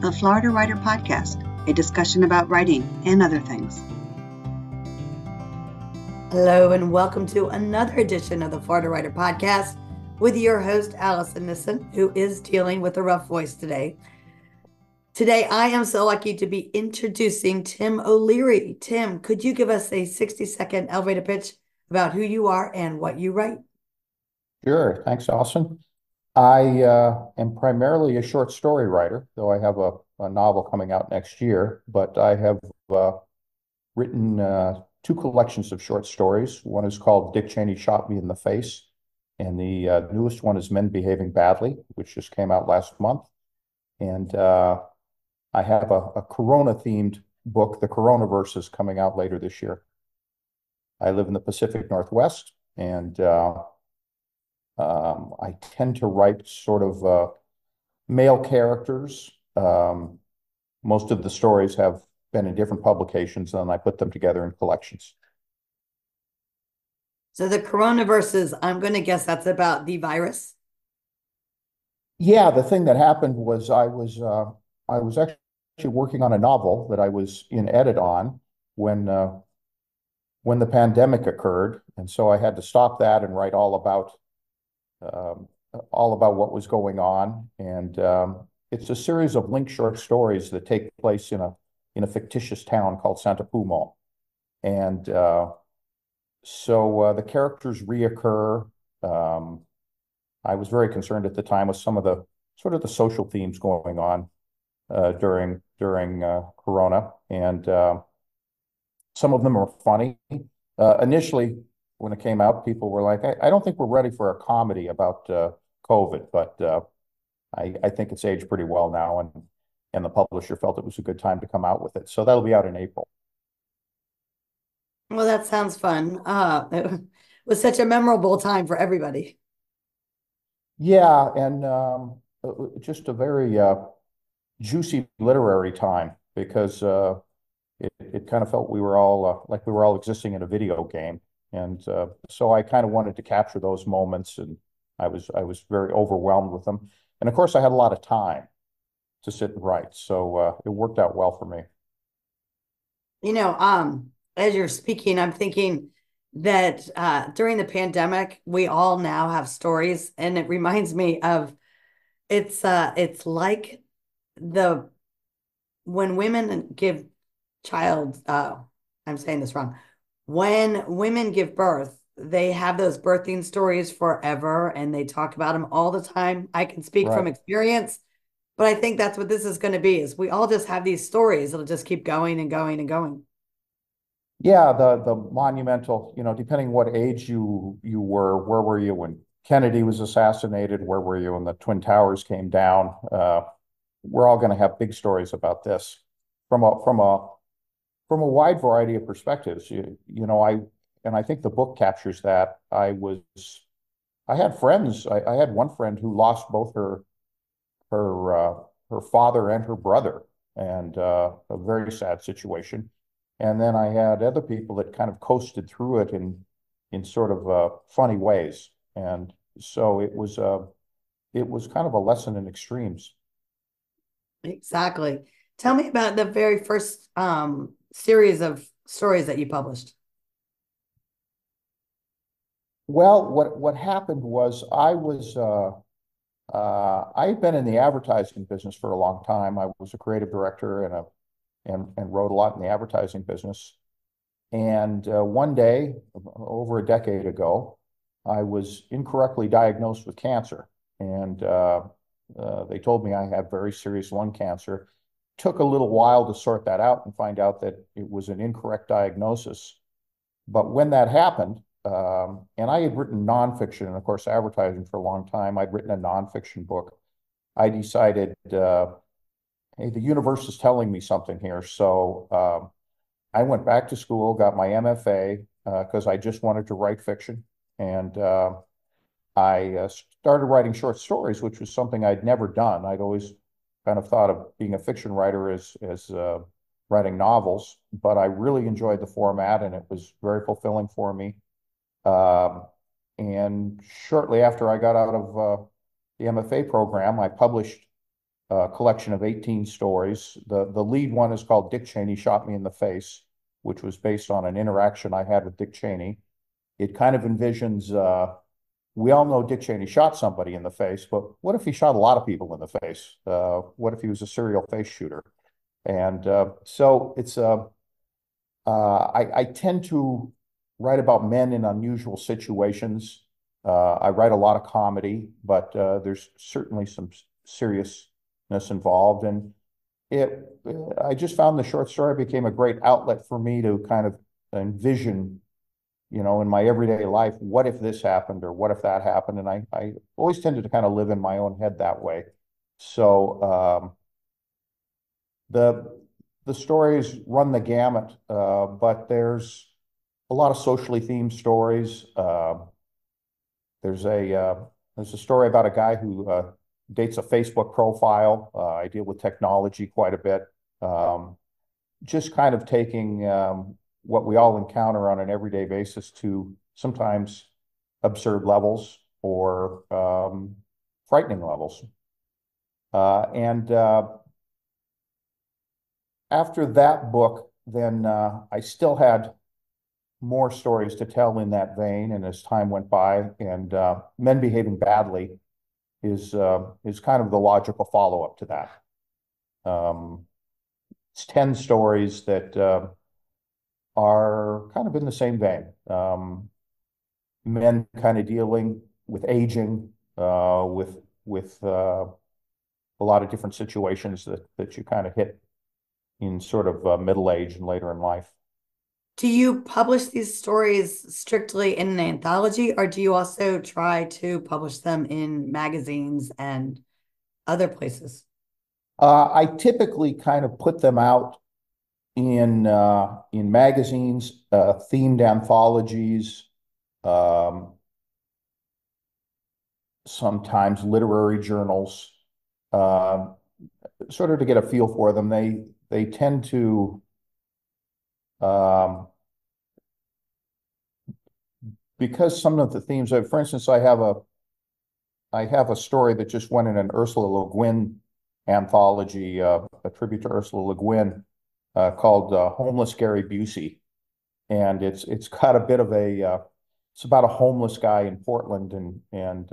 the Florida Writer Podcast, a discussion about writing and other things. Hello, and welcome to another edition of the Florida Writer Podcast with your host, Alison Nissen, who is dealing with a rough voice today. Today, I am so lucky to be introducing Tim O'Leary. Tim, could you give us a 60-second elevator pitch about who you are and what you write? Sure. Thanks, Alison. I am primarily a short story writer, though I have a novel coming out next year. But I have written two collections of short stories. One is called Dick Cheney Shot Me in the Face, and the newest one is Men Behaving Badly, which just came out last month. And I have a Corona-themed book, The Coronaverse, is coming out later this year. I live in the Pacific Northwest, and I tend to write sort of male characters. Most of the stories have been in different publications, and I put them together in collections. So the coronavirus, I'm going to guess that's about the virus. Yeah, the thing that happened was I was actually working on a novel that I was in edit on when the pandemic occurred, and so I had to stop that and write all about what was going on. And it's a series of linked short stories that take place in a fictitious town called Santa Ynez. And so the characters reoccur. I was very concerned at the time with some of the sort of the social themes going on during Corona, and some of them are funny. Initially, when it came out, people were like, I don't think we're ready for a comedy about COVID, but I think it's aged pretty well now, and the publisher felt it was a good time to come out with it. So that'll be out in April. Well, that sounds fun. It was such a memorable time for everybody. Yeah, and just a very juicy literary time, because it kind of felt we were all like we were all existing in a video game. And so I kind of wanted to capture those moments, and I was very overwhelmed with them. And of course, I had a lot of time to sit and write, so it worked out well for me. As you're speaking, I'm thinking that during the pandemic, we all now have stories, and it reminds me of it's like the when women give child I'm saying this wrong. When women give birth, they have those birthing stories forever, and they talk about them all the time. I can speak from Right. experience, but I think that's what this is going to be, is we all just have these stories. It'll just keep going and going and going. Yeah, the monumental, depending what age you were, where were you when Kennedy was assassinated? Where were you when the Twin Towers came down? We're all going to have big stories about this from a wide variety of perspectives. I think the book captures that. I had friends. I had one friend who lost both her father and her brother, and a very sad situation. And then I had other people that kind of coasted through it in sort of funny ways. And so it was kind of a lesson in extremes. Exactly. Tell me about the very first series of stories that you published. Well, what happened was I had been in the advertising business for a long time. I was a creative director and wrote a lot in the advertising business. And one day, over a decade ago, I was incorrectly diagnosed with cancer, and they told me I had very serious lung cancer. Took a little while to sort that out and find out that it was an incorrect diagnosis. But when that happened, and I had written nonfiction, and of course, advertising for a long time, I'd written a nonfiction book. I decided, hey, the universe is telling me something here. So I went back to school, got my MFA, because I just wanted to write fiction. And I started writing short stories, which was something I'd never done. I'd always kind of thought of being a fiction writer as writing novels, but I really enjoyed the format, and it was very fulfilling for me. Um, and shortly after I got out of the MFA program, I published a collection of 18 stories. The lead one is called Dick Cheney Shot Me in the Face, which was based on an interaction I had with Dick Cheney. It kind of envisions, we all know Dick Cheney shot somebody in the face, but what if he shot a lot of people in the face? What if he was a serial face shooter? And so it's I tend to write about men in unusual situations. I write a lot of comedy, but there's certainly some seriousness involved. And I just found the short story became a great outlet for me to kind of envision, in my everyday life, what if this happened or what if that happened? And I always tended to kind of live in my own head that way. So the stories run the gamut, but there's a lot of socially themed stories. There's a story about a guy who dates a Facebook profile. I deal with technology quite a bit. Just kind of taking what we all encounter on an everyday basis to sometimes absurd levels or frightening levels. And after that book, then I still had more stories to tell in that vein. And as time went by, and Men Behaving Badly is kind of the logical follow-up to that. It's 10 stories that are kind of in the same vein. Men kind of dealing with aging, with a lot of different situations that you kind of hit in sort of middle age and later in life. Do you publish these stories strictly in an anthology, or do you also try to publish them in magazines and other places? I typically kind of put them out in magazines, themed anthologies, sometimes literary journals, sort of to get a feel for them. They tend to because some of the themes, for instance, I have a story that just went in an Ursula Le Guin anthology, a tribute to Ursula Le Guin, called Homeless Gary Busey. And it's got a bit of it's about a homeless guy in Portland, and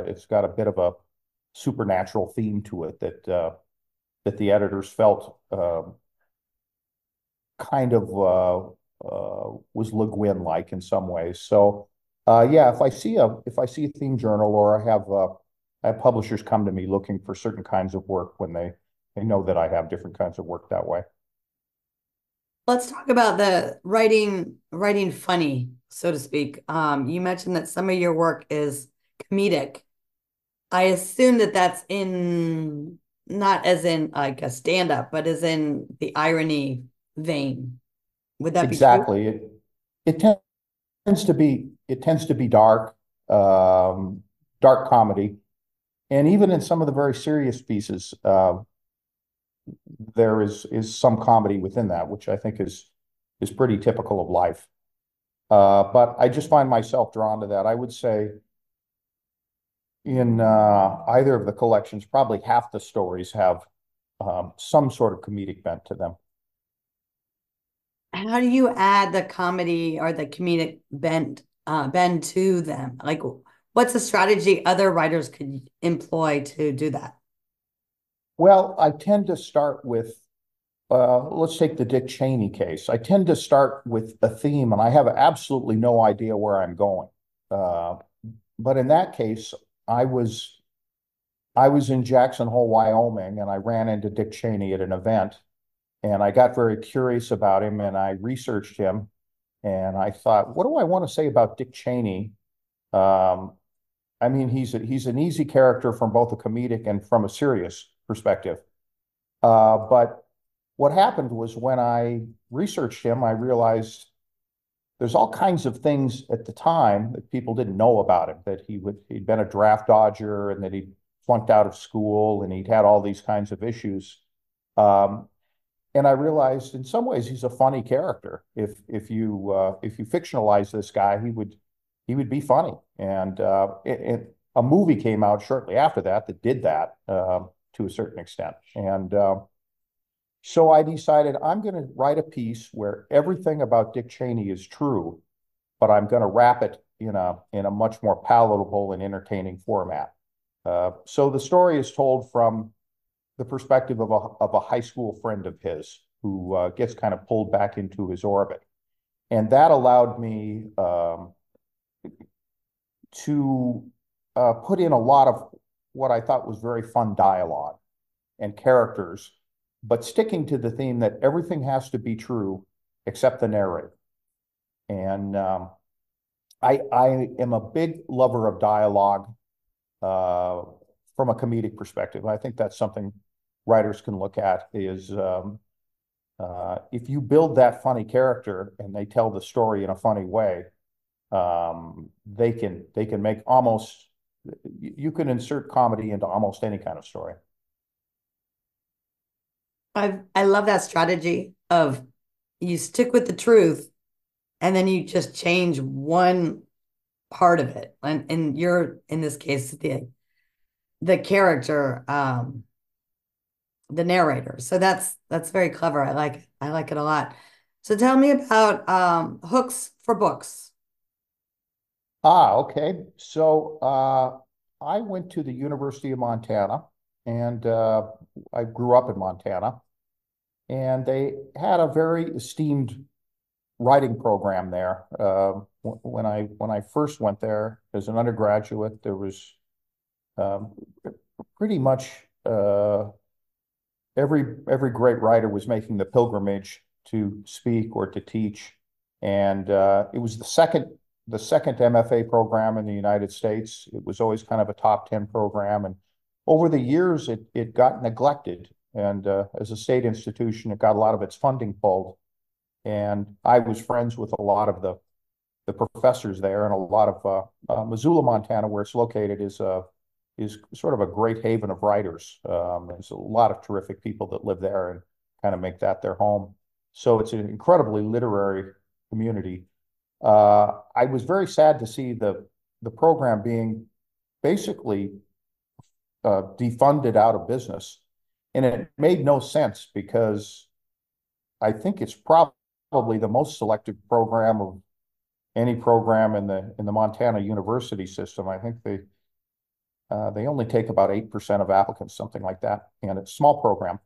it's got a bit of a supernatural theme to it that the editors felt kind of was Le Guin like in some ways. So yeah, if I see a theme journal, or I have publishers come to me looking for certain kinds of work when they know that I have different kinds of work that way. Let's talk about the writing funny, so to speak. You mentioned that some of your work is comedic. I assume that that's not as in like a stand-up, but as in the irony vein. Would that be true? Exactly. It tends to be dark, dark comedy, and even in some of the very serious pieces, there is some comedy within that, which I think is pretty typical of life. But I just find myself drawn to that. I would say in either of the collections, probably half the stories have some sort of comedic bent to them. How do you add the comedy or the comedic bend to them? Like, what's a strategy other writers could employ to do that? Well, I tend to start with, let's take the Dick Cheney case. I tend to start with a theme, and I have absolutely no idea where I'm going. But in that case, I was in Jackson Hole, Wyoming, and I ran into Dick Cheney at an event, and I got very curious about him, and I researched him, and I thought, what do I want to say about Dick Cheney? I mean, he's an easy character from both a comedic and from a serious perspective. But what happened was, when I researched him, I realized there's all kinds of things at the time that people didn't know about him, that he'd been a draft dodger, and that he'd flunked out of school, and he'd had all these kinds of issues. And I realized in some ways he's a funny character. If you fictionalize this guy, he would be funny. And a movie came out shortly after that did that. to a certain extent. And so I decided I'm going to write a piece where everything about Dick Cheney is true, but I'm going to wrap it in a much more palatable and entertaining format. So the story is told from the perspective of a high school friend of his who gets kind of pulled back into his orbit. And that allowed me to put in a lot of what I thought was very fun dialogue and characters, but sticking to the theme that everything has to be true except the narrator. And I am a big lover of dialogue from a comedic perspective. I think that's something writers can look at is if you build that funny character and they tell the story in a funny way, they can make almost, you can insert comedy into almost any kind of story. I love that strategy of you stick with the truth and then you just change one part of it. And you're, in this case, the character, the narrator. So that's very clever. I like it a lot. So tell me about hooks for books. Okay. So I went to the University of Montana, and I grew up in Montana, and they had a very esteemed writing program there. When I first went there as an undergraduate, there was pretty much every great writer was making the pilgrimage to speak or to teach, and it was the second MFA program in the United States. It was always kind of a top 10 program, and over the years it got neglected. And as a state institution, it got a lot of its funding pulled. And I was friends with a lot of the professors there, and a lot of Missoula, Montana, where it's located, is sort of a great haven of writers. There's a lot of terrific people that live there and kind of make that their home. So it's an incredibly literary community. I was very sad to see the program being basically defunded out of business, and it made no sense because I think it's probably the most selective program of any program in the Montana university system. I think they only take about 8% of applicants, something like that, and it's a small program.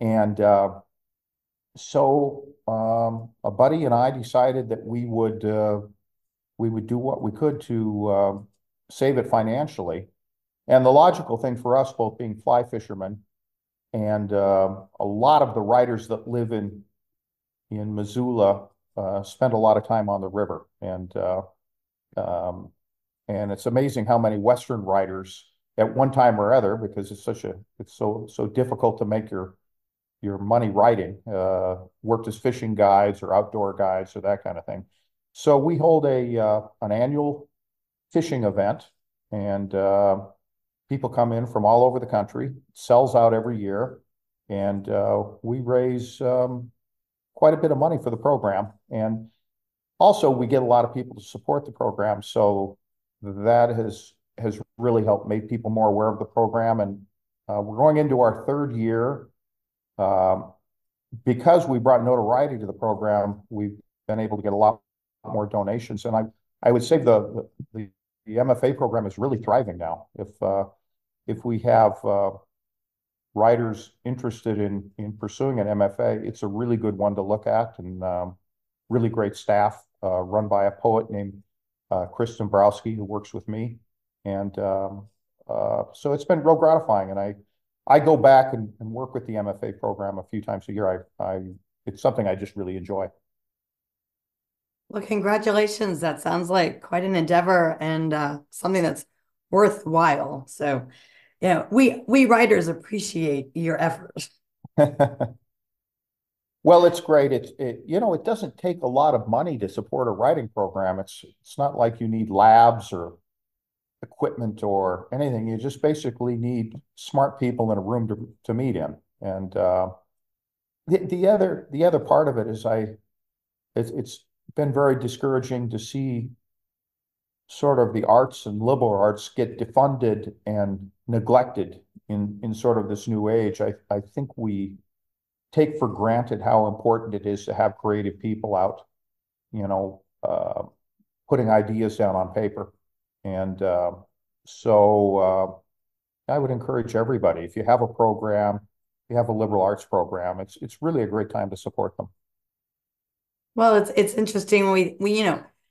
And so a buddy and I decided that we would do what we could to save it financially. And the logical thing for us, both being fly fishermen, and a lot of the writers that live in Missoula spend a lot of time on the river, and it's amazing how many Western writers at one time or other, because it's so difficult to make your money writing, worked as fishing guides or outdoor guides or that kind of thing. So we hold an annual fishing event, and people come in from all over the country. It sells out every year, and we raise quite a bit of money for the program. And also, we get a lot of people to support the program, so that has really helped make people more aware of the program. And we're going into our third year. Because we brought notoriety to the program, we've been able to get a lot more donations. And I would say the MFA program is really thriving now. If we have writers interested in pursuing an MFA, it's a really good one to look at, and really great staff run by a poet named Chris Dombrowski, who works with me. And so it's been real gratifying. And I go back and work with the MFA program a few times a year. It's something I just really enjoy. Well, congratulations. That sounds like quite an endeavor and something that's worthwhile. So, yeah, we writers appreciate your effort. Well, it's great. It doesn't take a lot of money to support a writing program. It's not like you need labs or equipment or anything. You just basically need smart people in a room to meet in. And the other part of it is it's been very discouraging to see sort of the arts and liberal arts get defunded and neglected in sort of this new age, I think we take for granted how important it is to have creative people out, putting ideas down on paper. And so I would encourage everybody, if you have a program, if you have a liberal arts program, it's really a great time to support them. Well, it's interesting. We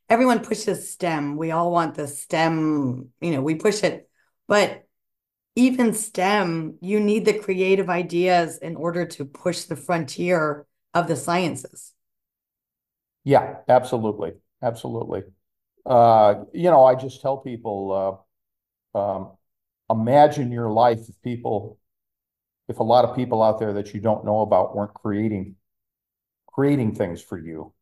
everyone pushes STEM. We all want the STEM, we push it. But even STEM, you need the creative ideas in order to push the frontier of the sciences. Yeah, absolutely. Absolutely. I just tell people, imagine your life if a lot of people out there that you don't know about weren't creating things for you.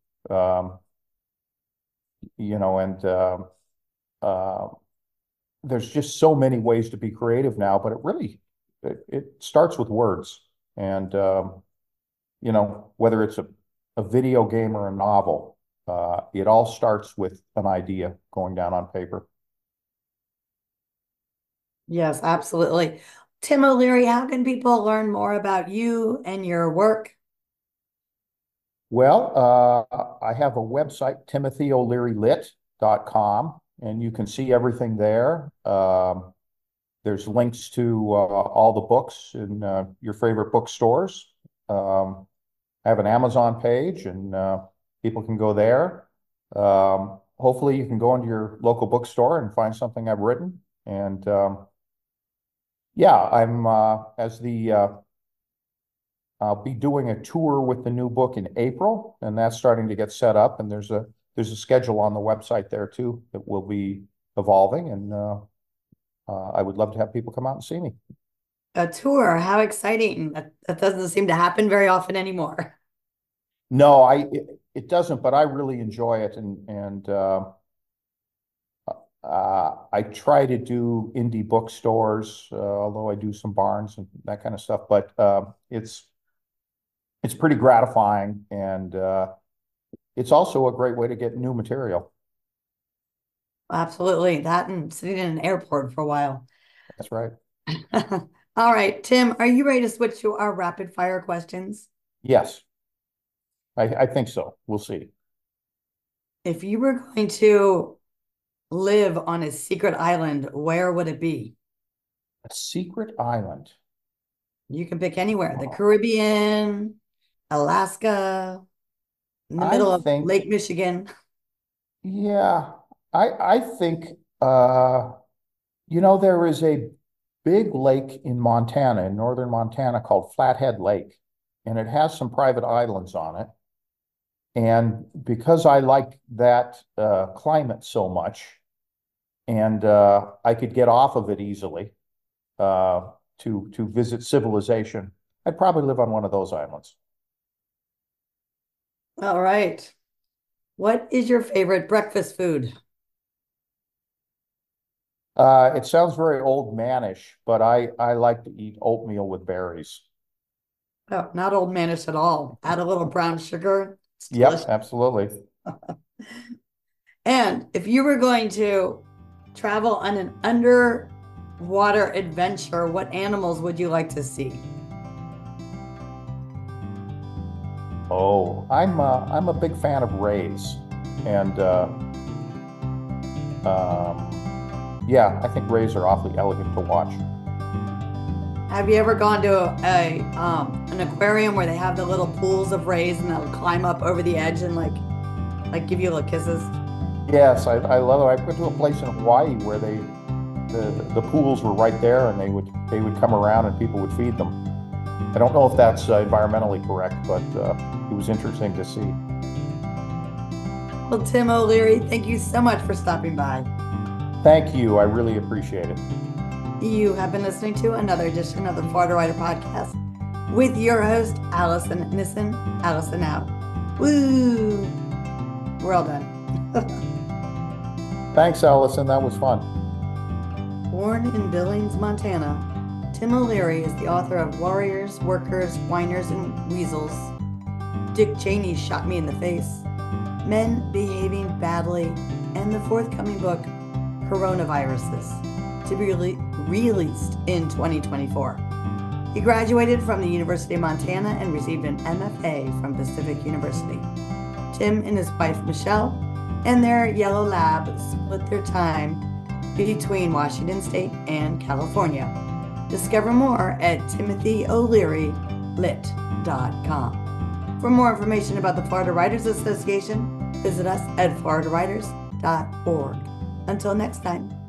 There's just so many ways to be creative now, but it starts with words. And whether it's a video game or a novel, it all starts with an idea going down on paper. Yes, absolutely. Tim O'Leary, how can people learn more about you and your work? Well, I have a website, timothyolearylit.com, and you can see everything there. There's links to all the books in your favorite bookstores. I have an Amazon page, and people can go there. Hopefully, you can go into your local bookstore and find something I've written. And I'm I'll be doing a tour with the new book in April, and that's starting to get set up. And there's a schedule on the website there too that will be evolving, and I would love to have people come out and see me. A tour, how exciting. That doesn't seem to happen very often anymore. No, it doesn't, but I really enjoy it, and I try to do indie bookstores, although I do some barns and that kind of stuff. But it's pretty gratifying, and it's also a great way to get new material. Absolutely, that and sitting in an airport for a while. That's right. All right, Tim, are you ready to switch to our rapid fire questions? Yes, I think so. We'll see. If you were going to live on a secret island, where would it be? A secret island. You can pick anywhere. The Caribbean, Alaska, in the middle of Lake Michigan. Yeah, I think there is a big lake in Montana, in northern Montana, called Flathead Lake, and it has some private islands on it. And because I like that climate so much, and I could get off of it easily to visit civilization, I'd probably live on one of those islands. All right. What is your favorite breakfast food? It sounds very old manish, but I like to eat oatmeal with berries. Oh, not old manish at all. Add a little brown sugar. Yep, absolutely. And if you were going to travel on an underwater adventure, what animals would you like to see? Oh, I'm a big fan of rays, and I think rays are awfully elegant to watch. Have you ever gone to an aquarium where they have the little pools of rays and they'll climb up over the edge and like give you little kisses? Yes, I love it. I went to a place in Hawaii where the pools were right there, and they would come around and people would feed them. I don't know if that's environmentally correct, but it was interesting to see. Well, Tim O'Leary, thank you so much for stopping by. Thank you. I really appreciate it. You have been listening to another edition of the Far to Writer podcast with your host, Alison Nissen. Alison out. Woo! We're all done. Thanks, Alison. That was fun. Born in Billings, Montana, Tim O'Leary is the author of Warriors, Workers, Whiners, and Weasels, Dick Cheney Shot Me in the Face, Men Behaving Badly, and the forthcoming book, Coronaviruses. to be released in 2024. He graduated from the University of Montana and received an MFA from Pacific University. Tim and his wife Michelle and their yellow lab split their time between Washington State and California. Discover more at timothyolearylit.com. For more information about the Florida Writers Association, visit us at floridawriters.org. Until next time.